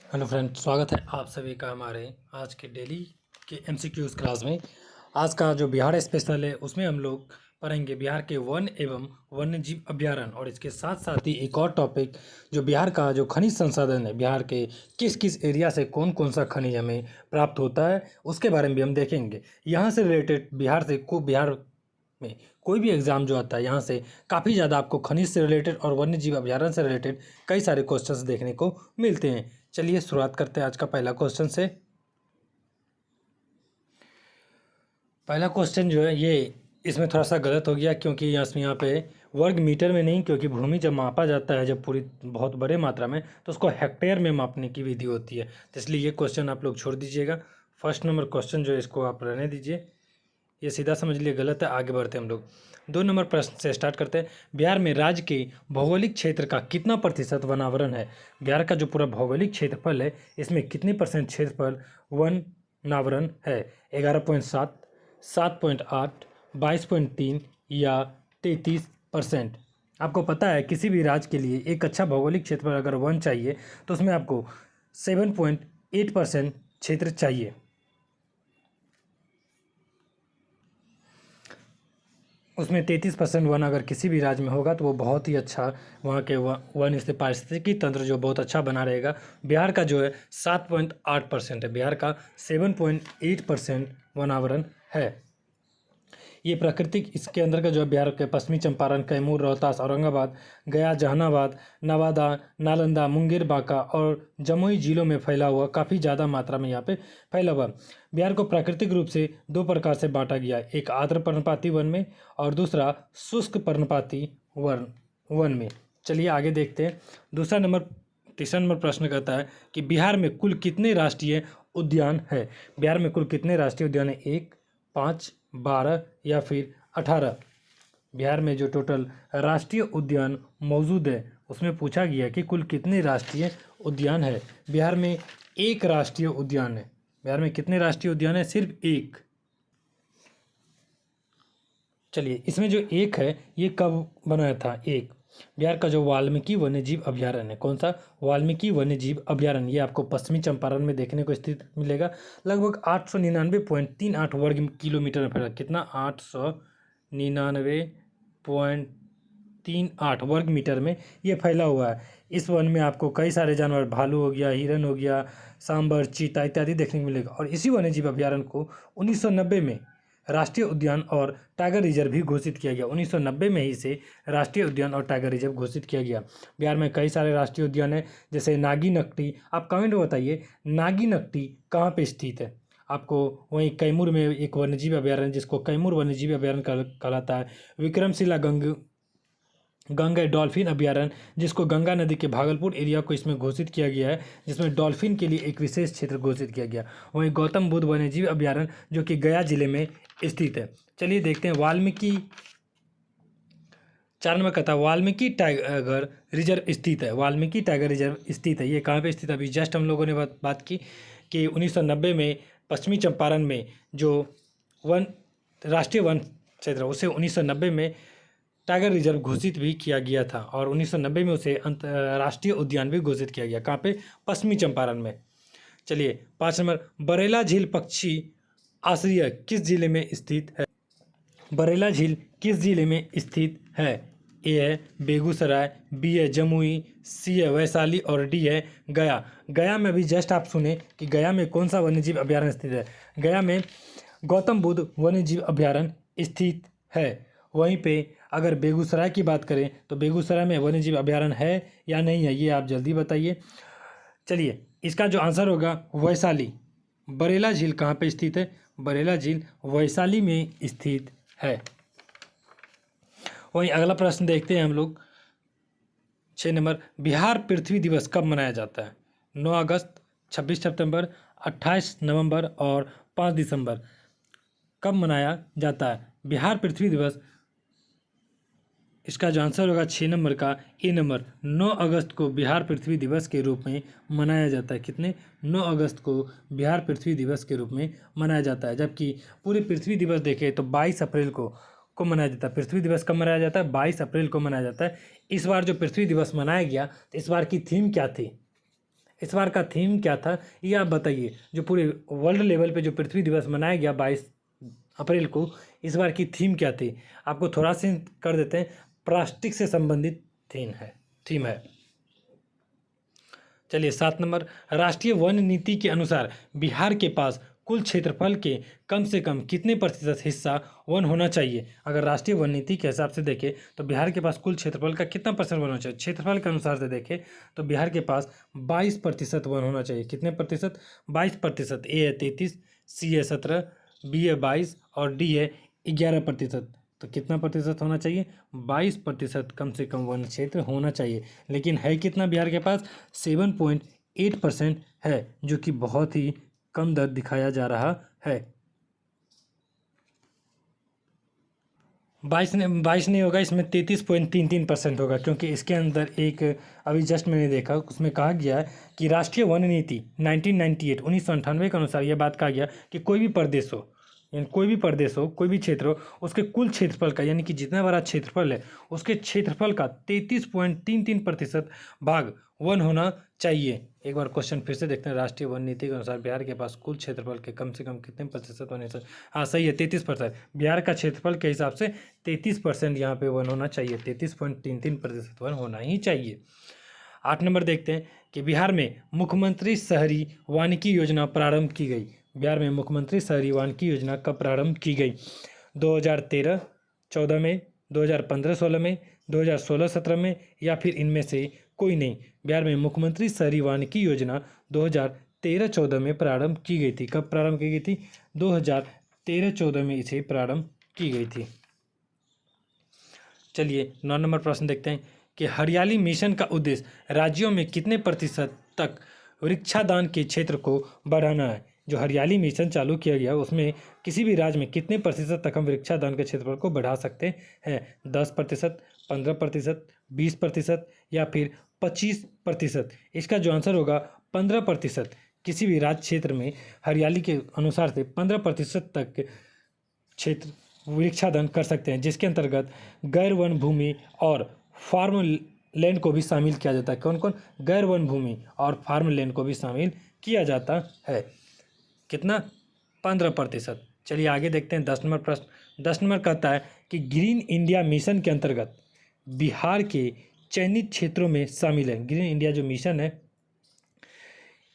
Hello friend, स्वागत है आप सभी का हमारे आज के डेली के एमसीक्यूज़ क्लास में। आज का जो बिहार स्पेशल है उसमें हम लोग पढ़ेंगे बिहार के वन एवं वन्य जीव अभ्यारण्य और इसके साथ साथ ही एक और टॉपिक जो बिहार का जो खनिज संसाधन है, बिहार के किस किस एरिया से कौन कौन सा खनिज हमें प्राप्त होता है उसके बारे में भी हम देखेंगे। यहाँ से रिलेटेड बिहार में कोई भी एग्ज़ाम जो आता है यहाँ से काफ़ी ज़्यादा आपको खनिज से रिलेटेड और वन्य जीव अभ्यारण्य से रिलेटेड कई सारे क्वेश्चंस देखने को मिलते हैं। चलिए शुरुआत करते हैं आज का पहला क्वेश्चन से। पहला क्वेश्चन जो है ये इसमें थोड़ा सा गलत हो गया क्योंकि यहाँ पे वर्ग मीटर में नहीं, क्योंकि भूमि जब मापा जाता है जब पूरी बहुत बड़े मात्रा में तो उसको हेक्टेयर में मापने की विधि होती है, तो इसलिए ये क्वेश्चन आप लोग छोड़ दीजिएगा। फर्स्ट नंबर क्वेश्चन जो है इसको आप रहने दीजिए, ये सीधा समझ लिए गलत है। आगे बढ़ते हैं हम लोग 2 नंबर प्रश्न से स्टार्ट करते हैं। बिहार में राज्य के भौगोलिक क्षेत्र का कितना प्रतिशत वनावरण है? बिहार का जो पूरा भौगोलिक क्षेत्रफल है इसमें कितने परसेंट क्षेत्रफल वनावरण है? 11.7, 7.8, 22.3 या 33%? आपको पता है किसी भी राज्य के लिए एक अच्छा भौगोलिक क्षेत्रफल अगर वन चाहिए तो उसमें आपको 7.8% क्षेत्र चाहिए। उसमें 33% वन अगर किसी भी राज्य में होगा तो वो बहुत ही अच्छा, वहाँ के वन इससे पारिस्थितिकी तंत्र जो बहुत अच्छा बना रहेगा। बिहार का जो है 7.8% है, बिहार का 7.8% वनावरण है। ये प्राकृतिक इसके अंदर का जो है बिहार के पश्चिमी चंपारण, कैमूर, रोहतास, औरंगाबाद, गया, जहानाबाद, नवादा, नालंदा, मुंगेर, बांका और जमुई जिलों में फैला हुआ, काफ़ी ज़्यादा मात्रा में यहाँ पे फैला हुआ। बिहार को प्राकृतिक रूप से 2 प्रकार से बांटा गया, एक आर्द्र पर्णपाती वन में और दूसरा शुष्क पर्णपाती वन में। चलिए आगे देखते हैं। तीसरा नंबर प्रश्न कहता है कि बिहार में कुल कितने राष्ट्रीय उद्यान है? बिहार में कुल कितने राष्ट्रीय उद्यान है? 1, 5, 12 या फिर 18? बिहार में जो टोटल राष्ट्रीय उद्यान मौजूद है उसमें पूछा गया कि कुल कितने राष्ट्रीय उद्यान है। बिहार में एक राष्ट्रीय उद्यान है। बिहार में कितने राष्ट्रीय उद्यान है? सिर्फ एक। चलिए इसमें जो एक है ये कब बनाया था? एक बिहार का जो वाल्मीकि वन्यजीव अभ्यारण्य है, कौन सा? वाल्मीकि वन्यजीव अभ्यारण्य, ये आपको पश्चिमी चंपारण में देखने को स्थित मिलेगा। लगभग 899.38 वर्ग किलोमीटर में फैला। कितना? 899.38 वर्ग मीटर में ये फैला हुआ है। इस वन में आपको कई सारे जानवर, भालू हो गया, हिरन हो गया, सांबर, चीता इत्यादि देखने को मिलेगा। और इसी वन्यजीव अभ्यारण्य को 1990 में राष्ट्रीय उद्यान और टाइगर रिजर्व भी घोषित किया गया। 1990 में ही से राष्ट्रीय उद्यान और टाइगर रिजर्व घोषित किया गया। बिहार में कई सारे राष्ट्रीय उद्यान हैं, जैसे नागी नकटी। आप कमेंट में बताइए नागी नकटी कहाँ पे स्थित है? आपको वहीं कैमूर में एक वन्यजीव अभ्यारण्य जिसको कैमूर वन्यजीव अभ्यारण्य कहलाता है। विक्रमशिला गंगा डॉल्फिन अभ्यारण्य जिसको गंगा नदी के भागलपुर एरिया को इसमें घोषित किया गया है, जिसमें डॉल्फिन के लिए एक विशेष क्षेत्र घोषित किया गया। वहीं गौतम बुद्ध वन्यजीव अभ्यारण्य जो कि गया जिले में स्थित है। चलिए देखते हैं वाल्मीकि 4 नंबर का था वाल्मीकि टाइगर रिजर्व स्थित है। वाल्मीकि टाइगर रिजर्व स्थित है, ये कहाँ पे स्थित है? अभी जस्ट हम लोगों ने बात की कि 1990 में पश्चिमी चंपारण में जो राष्ट्रीय वन क्षेत्र उसे 1990 में टाइगर रिजर्व घोषित भी किया गया था और 1990 में उसे राष्ट्रीय उद्यान भी घोषित किया गया। कहाँ पे? पश्चिमी चंपारण में। चलिए 5 नंबर, बरेला झील पक्षी आश्रय किस जिले में स्थित है? बरेला झील किस जिले में स्थित है? ए है बेगूसराय, बी है जमुई, सी है वैशाली और डी है गया। गया में भी जस्ट आप सुने कि गया में कौन सा वन्यजीव अभ्यारण्य स्थित है? गया में गौतम बुद्ध वन्यजीव अभ्यारण्य स्थित है। वहीं पे अगर बेगूसराय की बात करें तो बेगूसराय में वन्यजीव अभ्यारण्य है या नहीं है, ये आप जल्दी बताइए। चलिए इसका जो आंसर होगा वैशाली। बरेला झील कहाँ पे स्थित है? बरेला झील वैशाली में स्थित है। वहीं अगला प्रश्न देखते हैं हम लोग 6 नंबर, बिहार पृथ्वी दिवस कब मनाया जाता है? 9 अगस्त, 26 सितंबर, 28 नवंबर और 5 दिसंबर। कब मनाया जाता है बिहार पृथ्वी दिवस? इसका जो आंसर होगा 6 नंबर का ए नंबर, 9 अगस्त को बिहार पृथ्वी दिवस के रूप में मनाया जाता है। कितने? 9 अगस्त को बिहार पृथ्वी दिवस के रूप में मनाया जाता है। जबकि पूरे पृथ्वी दिवस देखें तो 22 अप्रैल को मनाया जाता है। पृथ्वी दिवस कब मनाया जाता है? 22 अप्रैल को मनाया जाता है। इस बार जो पृथ्वी दिवस मनाया गया तो इस बार की थीम क्या थी? इस बार का थीम क्या था ये आप बताइए। जो पूरे वर्ल्ड लेवल पे जो पृथ्वी दिवस मनाया गया 22 अप्रैल को, इस बार की थीम क्या थी? आपको थोड़ा सा कर देते हैं, प्लास्टिक से संबंधित थीम है। चलिए 7 नंबर, राष्ट्रीय वन नीति के अनुसार बिहार के पास कुल क्षेत्रफल के कम से कम कितने प्रतिशत हिस्सा वन होना चाहिए? अगर राष्ट्रीय वन नीति के हिसाब से देखें तो बिहार के पास कुल क्षेत्रफल का कितना परसेंट वन होना चाहिए? क्षेत्रफल के अनुसार से देखें तो बिहार के पास 22% वन होना चाहिए। कितने प्रतिशत? 22%। ए है 33, सी है 17, बी है 22 और डी है 11%। तो कितना प्रतिशत होना चाहिए? 22% कम से कम वन क्षेत्र होना चाहिए। लेकिन है कितना बिहार के पास? 7.8% है, जो कि बहुत ही कम दर दिखाया जा रहा है। 22 नहीं होगा, इसमें 33.33% होगा, क्योंकि इसके अंदर एक अभी जस्ट मैंने देखा उसमें कहा गया है कि राष्ट्रीय वन नीति 1998 के अनुसार यह बात कहा गया कि कोई भी प्रदेश हो, यानी कोई भी प्रदेश हो, कोई भी क्षेत्र हो, उसके कुल क्षेत्रफल का, यानी कि जितना बड़ा क्षेत्रफल है उसके क्षेत्रफल का 33.33% भाग वन होना चाहिए। एक बार क्वेश्चन फिर से देखते हैं, राष्ट्रीय वन नीति के अनुसार बिहार के पास कुल क्षेत्रफल के कम से कम कितने प्रतिशत वन है? हाँ सही है, 33%। बिहार का क्षेत्रफल के हिसाब से 33% यहाँ पे वन होना चाहिए, 33.33% वन होना ही चाहिए। 8 नंबर देखते हैं कि बिहार में मुख्यमंत्री शहरी वानिकी योजना प्रारंभ की गई। बिहार में मुख्यमंत्री शहरी वानिकी योजना कब प्रारंभ की गई? 2013-14 में, 2015-16 में, 2016-17 में, या फिर इनमें से कोई नहीं? बिहार में मुख्यमंत्री शहरी वानिकी योजना 2013-14 में प्रारंभ की गई थी। कब प्रारंभ की गई थी? 2013-14 में इसे प्रारंभ की गई थी। चलिए 9 नंबर प्रश्न देखते हैं कि हरियाली मिशन का उद्देश्य राज्यों में कितने प्रतिशत तक वृक्षादान के क्षेत्र को बढ़ाना है? जो हरियाली मिशन चालू किया गया उसमें किसी भी राज्य में कितने प्रतिशत तक हम वृक्षादान के क्षेत्रफल को बढ़ा सकते हैं? 10%, 15%, 20% या फिर 25%? इसका जो आंसर होगा 15%। किसी भी राज्य क्षेत्र में हरियाली के अनुसार से 15% तक क्षेत्र वृक्षादान कर सकते हैं, जिसके अंतर्गत गैर वन भूमि और फार्म लैंड को भी शामिल किया जाता है। कौन कौन? गैर वन भूमि और फार्म लैंड को भी शामिल किया जाता है। कितना? 15%। चलिए आगे देखते हैं 10 नंबर प्रश्न। 10 नंबर कहता है कि ग्रीन इंडिया मिशन के अंतर्गत बिहार के चयनित क्षेत्रों में शामिल है। ग्रीन इंडिया जो मिशन है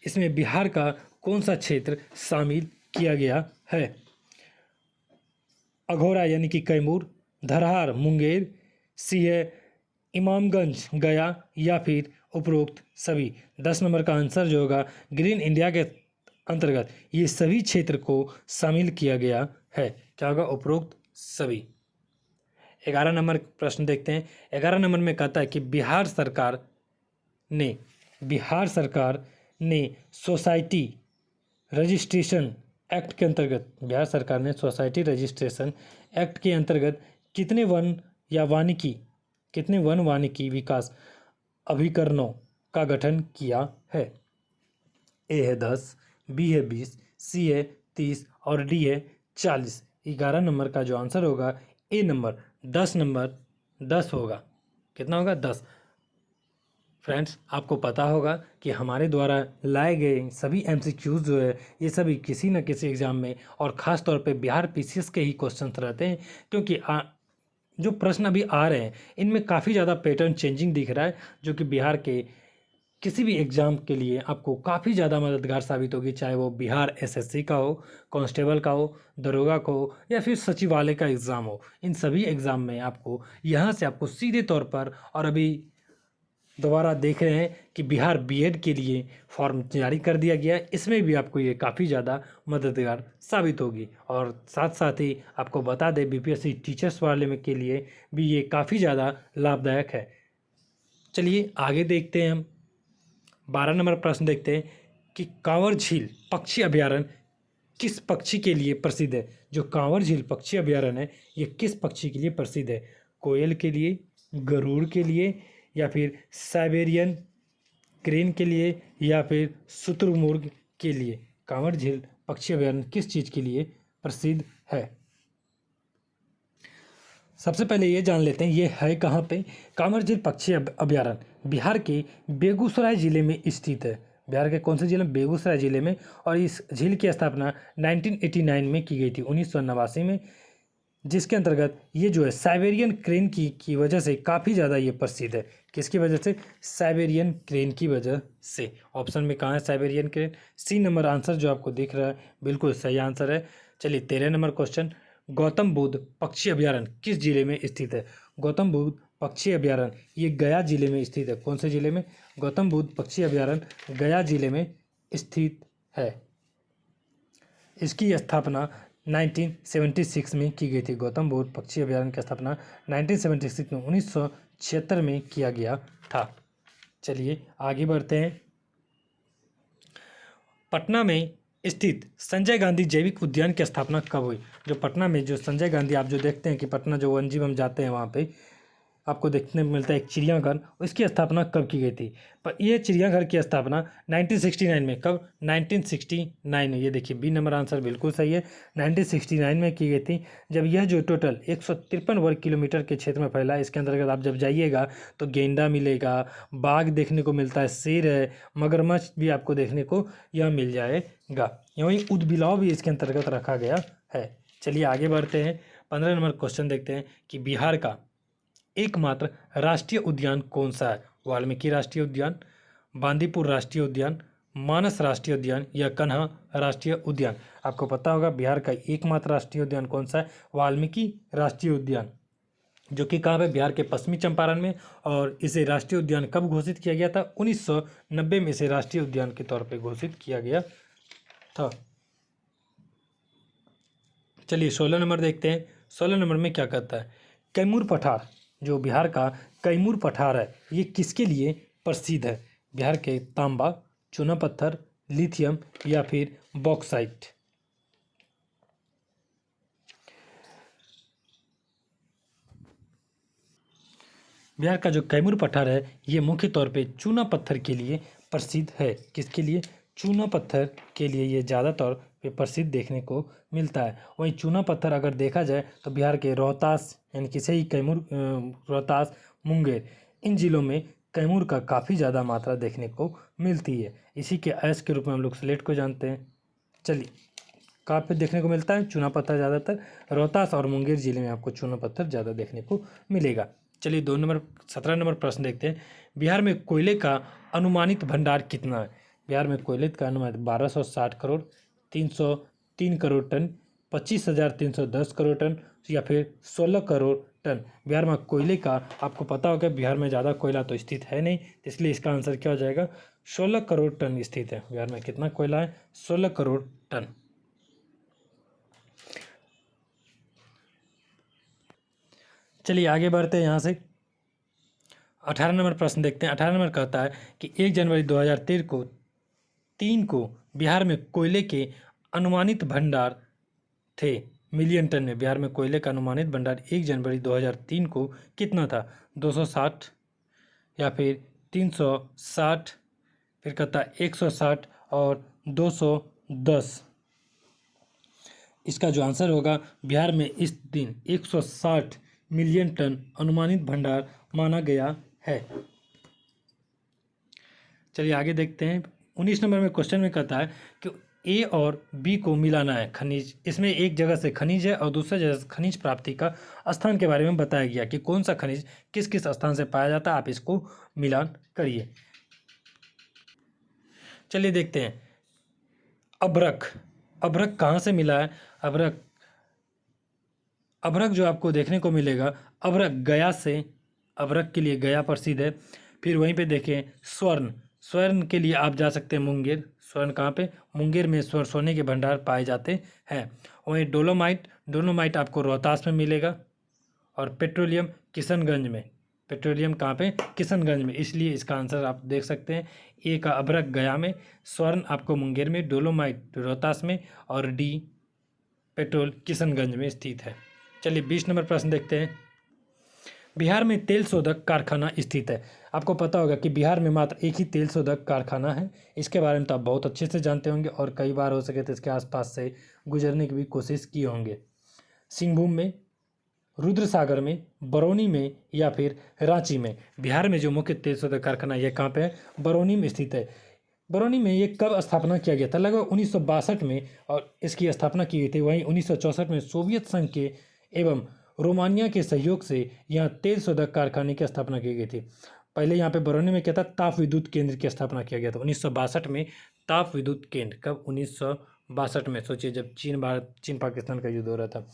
इसमें बिहार का कौन सा क्षेत्र शामिल किया गया है? अघोरा यानी कि कैमूर, धरहार मुंगेर, सी है इमामगंज गया, या फिर उपरोक्त सभी? 10 नंबर का आंसर जो होगा ग्रीन इंडिया के अंतर्गत ये सभी क्षेत्र को शामिल किया गया है। क्या होगा? उपरोक्त सभी। 11 नंबर प्रश्न देखते हैं। 11 नंबर में कहता है कि बिहार सरकार ने सोसाइटी रजिस्ट्रेशन एक्ट के अंतर्गत, बिहार सरकार ने सोसाइटी रजिस्ट्रेशन एक्ट के अंतर्गत कितने वन वानिकी विकास अभिकरणों का गठन किया है? ए है 10, बी है 20, सी है 30 और डी है 40। 11 नंबर का जो आंसर होगा ए नंबर 10 होगा। कितना होगा? 10। फ्रेंड्स आपको पता होगा कि हमारे द्वारा लाए गए सभी MCQs जो है ये सभी किसी न किसी एग्ज़ाम में और ख़ास तौर पे बिहार PCS के ही क्वेश्चंस रहते हैं, क्योंकि जो प्रश्न अभी आ रहे हैं इनमें काफ़ी ज़्यादा पैटर्न चेंजिंग दिख रहा है, जो कि बिहार के किसी भी एग्ज़ाम के लिए आपको काफ़ी ज़्यादा मददगार साबित होगी, चाहे वो बिहार SSC का हो, कांस्टेबल का हो, दरोगा का हो, या फिर सचिवालय का एग्ज़ाम हो। इन सभी एग्ज़ाम में आपको यहाँ से आपको सीधे तौर पर, और अभी दोबारा देख रहे हैं कि बिहार BEd के लिए फॉर्म जारी कर दिया गया है, इसमें भी आपको ये काफ़ी ज़्यादा मददगार साबित होगी। और साथ साथ ही आपको बता दें BPSC टीचर्स वाले में के लिए भी ये काफ़ी ज़्यादा लाभदायक है। चलिए आगे देखते हैं हम 12 नंबर प्रश्न देखते हैं कि कांवर झील पक्षी अभयारण्य किस पक्षी के लिए प्रसिद्ध है? जो कांवर झील पक्षी अभयारण्य है ये किस पक्षी के लिए प्रसिद्ध है? कोयल के लिए, गरुड़ के लिए, या फिर साइबेरियन क्रेन के लिए, या फिर शुतुरमुर्ग के लिए? कांवर झील पक्षी अभयारण्य किस चीज़ के लिए प्रसिद्ध है? सबसे पहले ये जान लेते हैं ये है कहाँ पे। कांवर झील पक्षी अभयारण्य बिहार के बेगूसराय ज़िले में स्थित है। बिहार के कौन से जिले में? बेगूसराय जिले में। और इस झील की स्थापना 1989 में की गई थी, 1989 में, जिसके अंतर्गत ये जो है साइबेरियन क्रेन की वजह से काफ़ी ज़्यादा ये प्रसिद्ध है। किसकी वजह से? साइबेरियन क्रेन की वजह से। ऑप्शन में कहाँ है Siberian crane? C number answer जो आपको दिख रहा है बिल्कुल सही आंसर है। चलिए 13 नंबर क्वेश्चन, गौतम बुद्ध पक्षी अभयारण्य किस जिले में स्थित है? गौतम बुद्ध पक्षी अभयारण्य ये गया जिले में स्थित है। कौन से जिले में? गौतम बुद्ध पक्षी अभयारण्य गया जिले में स्थित है। इसकी स्थापना 1976 में की गई थी। गौतम बुद्ध पक्षी अभयारण्य की स्थापना 1976 में 1976 में किया गया था। चलिए आगे बढ़ते हैं। पटना में स्थित संजय गांधी जैविक उद्यान की स्थापना कब हुई? जो पटना में जो संजय गांधी, आप जो देखते हैं कि पटना जो वन जीव हम जाते हैं वहाँ पे आपको देखने को मिलता है एक चिड़ियाघर, उसकी स्थापना कब की गई थी? पर ये चिड़ियाघर की स्थापना 1969 में। कब? 1969 में। ये देखिए बी नंबर आंसर बिल्कुल सही है, 1969 में की गई थी। जब यह जो टोटल 153 वर्ग किलोमीटर के क्षेत्र में फैला है, इसके अंतर्गत आप जब जाइएगा तो गेंडा मिलेगा, बाघ देखने को मिलता है, शेर है, मगरमच्छ भी आपको देखने को यह मिल जाएगा। वहीं ऊदबिलाव भी इसके अंतर्गत रखा गया है। चलिए आगे बढ़ते हैं। 15 नंबर क्वेश्चन देखते हैं कि बिहार का एकमात्र राष्ट्रीय उद्यान कौन सा है? वाल्मीकि राष्ट्रीय उद्यान, बांदीपुर राष्ट्रीय उद्यान, मानस राष्ट्रीय उद्यान या कन्हा राष्ट्रीय उद्यान। आपको पता होगा बिहार का एकमात्र राष्ट्रीय उद्यान कौन सा है? वाल्मीकि राष्ट्रीय उद्यान, जो कि कहाँ पे? बिहार के पश्चिमी चंपारण में। और इसे राष्ट्रीय उद्यान कब घोषित किया गया था? 1990 में इसे राष्ट्रीय उद्यान के तौर पर घोषित किया गया था। चलिए 16 नंबर देखते हैं। 16 नंबर में क्या कहता है? कैमूर पठार, जो बिहार का कैमूर पठार है, ये किसके लिए प्रसिद्ध है? बिहार के तांबा, चूना पत्थर, लिथियम या फिर बॉक्साइट। बिहार का जो कैमूर पठार है ये मुख्य तौर पे चूना पत्थर के लिए प्रसिद्ध है। किसके लिए? चूना पत्थर के लिए ये ज़्यादातर पे प्रसिद्ध देखने को मिलता है। वहीं चूना पत्थर अगर देखा जाए तो बिहार के रोहतास, यानी कि सही कैमूर, रोहतास, मुंगेर, इन जिलों में कैमूर का काफ़ी ज़्यादा मात्रा देखने को मिलती है। इसी के अयस्क के रूप में हम लोग स्लेट को जानते हैं। चलिए कहाँ पे देखने को मिलता है चूना पत्थर? ज़्यादातर रोहतास और मुंगेर जिले में आपको चूना पत्थर ज़्यादा देखने को मिलेगा। चलिए 17 नंबर प्रश्न देखते हैं। बिहार में कोयले का अनुमानित भंडार कितना है? बिहार में कोयले का अनुमानित 1260 करोड़, 303 करोड़ टन, 25,310 करोड़ टन या फिर 16 करोड़ टन। बिहार में कोयले का आपको पता होगा बिहार में ज़्यादा कोयला तो स्थित है नहीं, इसलिए इसका आंसर क्या हो जाएगा? 16 करोड़ टन स्थित है। बिहार में कितना कोयला है? 16 करोड़ टन। चलिए आगे बढ़ते हैं यहाँ से। 18 नंबर प्रश्न देखते हैं। 18 नंबर कहता है कि 1 जनवरी 2003 को बिहार में कोयले के अनुमानित भंडार थे मिलियन टन में। बिहार में कोयले का अनुमानित भंडार 1 जनवरी 2003 को कितना था? 260 या फिर 360, फिर कहता है 160 और 210। इसका जो आंसर होगा बिहार में इस दिन 160 मिलियन टन अनुमानित भंडार माना गया है। चलिए आगे देखते हैं। 19 नंबर में क्वेश्चन में कहता है कि ए और बी को मिलाना है खनिज। इसमें एक जगह से खनिज है और दूसरे जगह से खनिज प्राप्ति का स्थान के बारे में बताया गया कि कौन सा खनिज किस किस स्थान से पाया जाता है। आप इसको मिलान करिए। चलिए देखते हैं। अभ्रक, अभ्रक कहाँ से मिला है? अभ्रक, अभ्रक जो आपको देखने को मिलेगा अभ्रक गया से, अभ्रक के लिए गया प्रसिद्ध है। फिर वहीं पे देखें स्वर्ण, स्वर्ण के लिए आप जा सकते हैं मुंगेर। स्वर्ण कहाँ पे? मुंगेर में स्वर्ण, सोने के भंडार पाए जाते हैं। वहीं डोलोमाइट, डोलोमाइट आपको रोहतास में मिलेगा। और पेट्रोलियम किशनगंज में। पेट्रोलियम कहाँ पे? किशनगंज में, इसलिए इसका आंसर आप देख सकते हैं ए का अभ्रक गया में, स्वर्ण आपको मुंगेर में, डोलोमाइट रोहतास में और डी पेट्रोल किशनगंज में स्थित है। चलिए 20 नंबर प्रश्न देखते हैं। बिहार में तेल शोधक कारखाना स्थित है। आपको पता होगा कि बिहार में मात्र एक ही तेल शोधक कारखाना है। इसके बारे में तो आप बहुत अच्छे से जानते होंगे और कई बार हो सके तो इसके आसपास से गुजरने की भी कोशिश किए होंगे। सिंहभूम में, रुद्रसागर में, बरौनी में या फिर रांची में। बिहार में जो मुख्य तेल शोधक कारखाना यह कहाँ पे है? बरौनी में स्थित है। बरौनी में ये कब स्थापना किया गया था? लगभग 1962 में और इसकी स्थापना की गई थी। वहीं 1964 में सोवियत संघ के एवं रोमानिया के सहयोग से यहाँ तेल शोधक कारखाने की स्थापना की गई थी। पहले यहाँ पे बरौनी में क्या था? ताप विद्युत केंद्र की स्थापना किया गया था 1962 में। ताप विद्युत केंद्र कब? 1962 में। सोचिए जब चीन पाकिस्तान का युद्ध हो रहा था,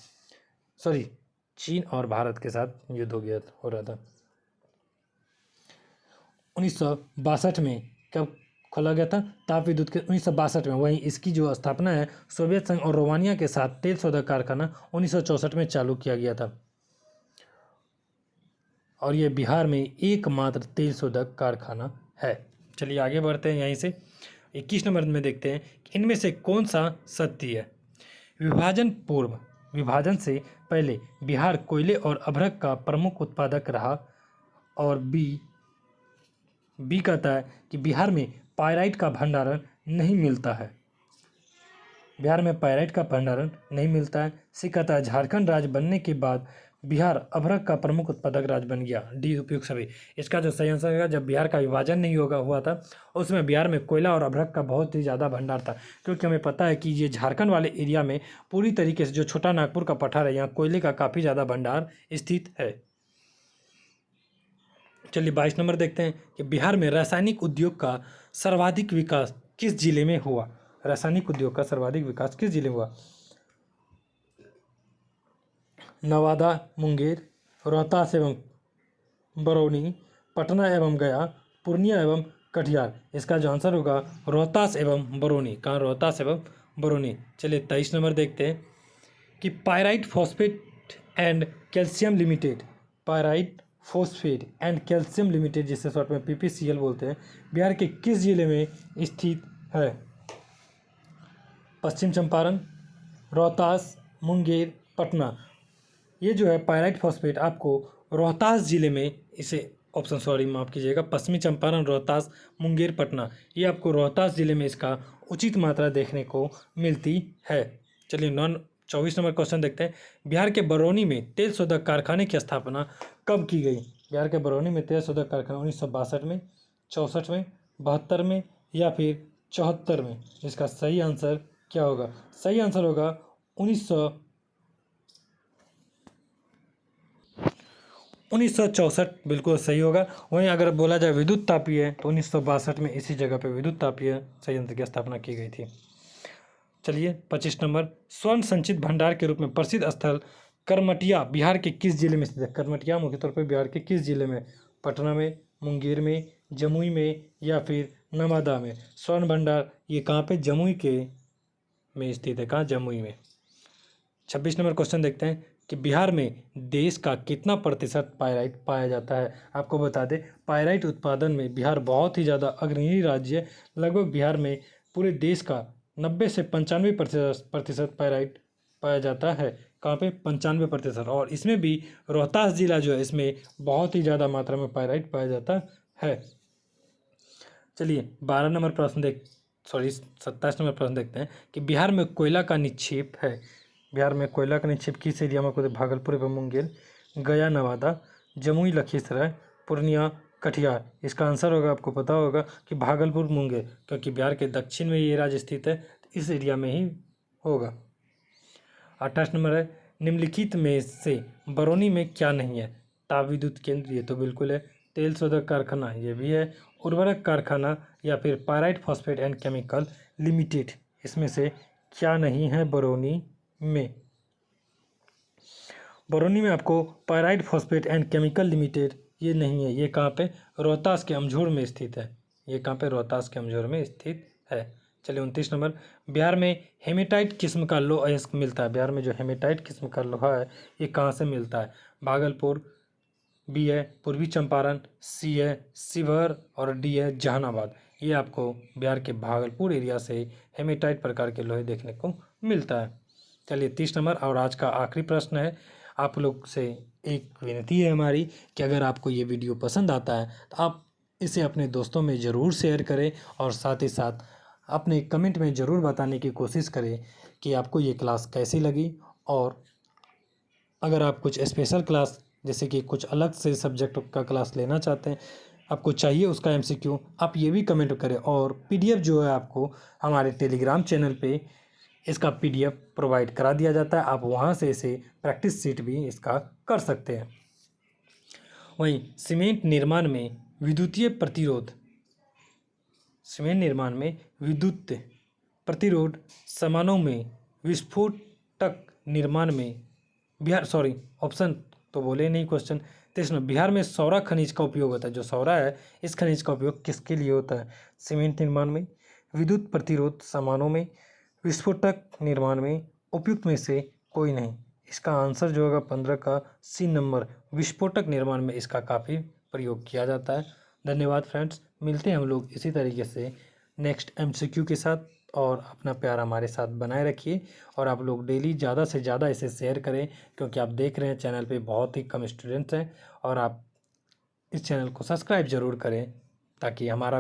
सॉरी चीन और भारत के साथ युद्ध हो रहा था 1962 में। कब खोला गया था? ताप विद्युत के 1962 में। वहीं इसकी जो स्थापना है सोवियत संघ और रोमानिया के साथ तेल शोधक कारखाना 1964 में चालू किया गया था और ये बिहार में एकमात्र तेल शोधक कारखाना है। चलिए आगे बढ़ते हैं। यहीं से 21 नंबर में देखते हैं कि इनमें से कौन सा सत्य है? विभाजन से पहले बिहार कोयले और अभ्रक का प्रमुख उत्पादक रहा। और बी कहता है कि बिहार में पायराइट का भंडारण नहीं मिलता है। बिहार में पायराइट का भंडारण नहीं मिलता है। सी कहता है झारखंड राज्य बनने के बाद बिहार अभ्रक का प्रमुख उत्पादक राज्य बन गया। डी उपयुक्त सभी। इसका जो सही आंसर है, जब बिहार का विभाजन नहीं हुआ था उसमें बिहार में कोयला और अभ्रक का बहुत ही ज़्यादा भंडार था, क्योंकि हमें पता है कि ये झारखंड वाले एरिया में पूरी तरीके से जो छोटा नागपुर का पठार है, यहाँ कोयले का काफ़ी ज़्यादा भंडार स्थित है। चलिए 22 नंबर देखते हैं कि बिहार में रासायनिक उद्योग का सर्वाधिक विकास किस जिले में हुआ? रासायनिक उद्योग का सर्वाधिक विकास किस जिले में हुआ? नवादा, मुंगेर, रोहतास एवं बरौनी, पटना एवं गया, पूर्णिया एवं कटिहार। इसका जो आंसर होगा रोहतास एवं बरौनी। कहाँ? रोहतास एवं बरौनी। चलिए 23 नंबर देखते हैं कि pyrite phosphate and calcium limited, pyrite phosphate and calcium limited जिसे शॉर्ट में पीपीसीएल बोलते हैं, बिहार के किस जिले में स्थित है? पश्चिम चंपारण, रोहतास, मुंगेर, पटना। ये जो है पायराइट फॉस्फेट आपको रोहतास जिले में, इसे ऑप्शन सॉरी माफ़ कीजिएगा, पश्चिमी चंपारण, रोहतास, मुंगेर, पटना, ये आपको रोहतास जिले में इसका उचित मात्रा देखने को मिलती है। चलिए 24 नंबर क्वेश्चन देखते हैं। बिहार के बरौनी में तेल शोधक कारखाने की स्थापना कब की गई? बिहार के बरौनी में तेल शोधक कारखाना 1962 में, 64 में, 72 में या फिर 74 में। इसका सही आंसर क्या होगा? सही आंसर होगा 1964 बिल्कुल सही होगा। वहीं अगर बोला जाए विद्युत तापीय तो 1962 में इसी जगह पर विद्युत तापीय संयंत्र की स्थापना की गई थी। चलिए 25 नंबर, स्वर्ण संचित भंडार के रूप में प्रसिद्ध स्थल करमटिया बिहार के किस जिले में स्थित है? करमटिया मुख्य तौर पर बिहार के किस जिले में? पटना में, मुंगेर में, जमुई में या फिर नवादा में? स्वर्ण भंडार ये कहाँ पे? जमुई के में स्थित है। कहाँ? जमुई में। 26 नंबर क्वेश्चन देखते हैं कि बिहार में देश का कितना प्रतिशत पायराइट पाया जाता है? आपको बता दें पायराइट उत्पादन में बिहार बहुत ही ज़्यादा अग्रणी राज्य है। लगभग बिहार में पूरे देश का 90 से 95% पायराइट पाया जाता है। कहाँ पे? 95%। और इसमें भी रोहतास जिला जो है इसमें बहुत ही ज़्यादा मात्रा में पायराइट पाया जाता है। चलिए 27 नंबर प्रश्न देखते हैं कि बिहार में कोयला का निक्षेप है। बिहार में कोयला का निक्षेप किस एरिया में? भागलपुर एवं मुंगेर, गया, नवादा, जमुई, लखीसराय, पूर्णिया, कटिहार। इसका आंसर होगा, आपको पता होगा कि भागलपुर, मुंगेर, क्योंकि बिहार के दक्षिण में ये राज्य स्थित है, तो इस एरिया में ही होगा। 28 नंबर है, निम्नलिखित में से बरौनी में क्या नहीं है? ताप विद्युत केंद्र ये तो बिल्कुल है, तेल शोधक कारखाना ये भी है, उर्वरक कारखाना या फिर pyrite phosphate and chemical limited, इसमें से क्या नहीं है बरौनी में? बरौनी में आपको pyrite phosphate and chemical limited ये नहीं है। ये कहाँ पे? रोहतास के अमझोर में स्थित है। ये कहाँ पे? रोहतास के अमझोर में स्थित है। चलिए 29 नंबर, बिहार में हेमेटाइट किस्म का लोहा अयस्क मिलता है। बिहार में जो हेमेटाइट किस्म का लोहा है ये कहाँ से मिलता है? भागलपुर, बी है पूर्वी चंपारण, सी है शिवहर और डी है जहानाबाद। ये आपको बिहार के भागलपुर एरिया से हेमेटाइट प्रकार के लोहे देखने को मिलता है। चलिए 30 नंबर और आज का आखिरी प्रश्न है। आप लोग से एक विनती है हमारी कि अगर आपको ये वीडियो पसंद आता है तो आप इसे अपने दोस्तों में ज़रूर शेयर करें और साथ ही साथ अपने कमेंट में ज़रूर बताने की कोशिश करें कि आपको ये क्लास कैसी लगी। और अगर आप कुछ स्पेशल क्लास जैसे कि कुछ अलग से सब्जेक्ट का क्लास लेना चाहते हैं आपको चाहिए उसका MCQ आप ये भी कमेंट करें। और PDF जो है आपको हमारे टेलीग्राम चैनल पे इसका PDF प्रोवाइड करा दिया जाता है, आप वहाँ से इसे प्रैक्टिस सीट भी इसका कर सकते हैं। वहीं सीमेंट निर्माण में विद्युतीय प्रतिरोध, सीमेंट निर्माण में विद्युत प्रतिरोध सामानों में विस्फोटक निर्माण में ऑप्शन तो बोले नहीं क्वेश्चन। तो इसमें बिहार में सौरा खनिज का उपयोग होता है। जो सौरा है इस खनिज का उपयोग किसके लिए होता है? सीमेंट निर्माण में, विद्युत प्रतिरोध सामानों में, विस्फोटक निर्माण में, उपयुक्त में से कोई नहीं। इसका आंसर जो होगा 15 का C नंबर, विस्फोटक निर्माण में इसका काफ़ी प्रयोग किया जाता है। धन्यवाद फ्रेंड्स, मिलते हैं हम लोग इसी तरीके से नेक्स्ट MCQ के साथ। और अपना प्यार हमारे साथ बनाए रखिए और आप लोग डेली ज़्यादा से ज़्यादा इसे शेयर करें, क्योंकि आप देख रहे हैं चैनल पे बहुत ही कम स्टूडेंट्स हैं। और आप इस चैनल को सब्सक्राइब ज़रूर करें ताकि हमारा